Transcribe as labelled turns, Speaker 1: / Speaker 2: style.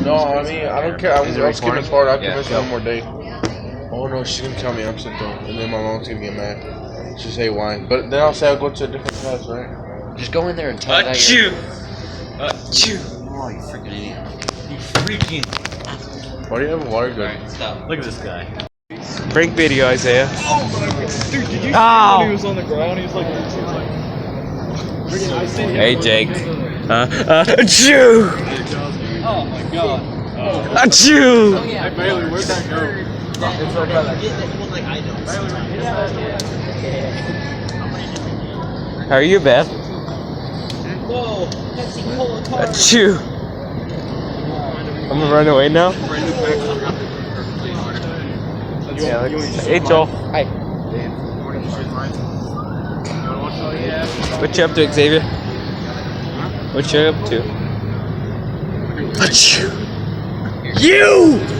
Speaker 1: No, I mean, I don't care.
Speaker 2: Is it
Speaker 1: I'll skip
Speaker 2: recording?
Speaker 1: this part. I'll
Speaker 2: Yeah,
Speaker 1: convince
Speaker 2: go.
Speaker 1: one more day. Oh no, she's gonna tell me I'm sick though, and then my mom's gonna get mad. She'll say why, but then I'll say I'll go to a different class, right?
Speaker 2: Just go in there and tell that
Speaker 3: Achoo!
Speaker 2: Oh, you freaking idiot.
Speaker 3: You freaking.
Speaker 1: Why do you have a water gun?
Speaker 2: Alright, stop.
Speaker 3: Look at this guy.
Speaker 4: Break video, Isaiah.
Speaker 3: Dude, did you see
Speaker 4: Ow!
Speaker 3: when he was on the ground? He was like,
Speaker 4: Hey, Jake. Achoo!
Speaker 3: oh my god.
Speaker 4: Achoo!
Speaker 3: Hey Bailey, where'd that go?
Speaker 4: How are you, Beth? Achoo! I'm gonna run away now. Yeah, hey, Joel. Hi. What you up to, Xavier? What you up to? Achoo! You!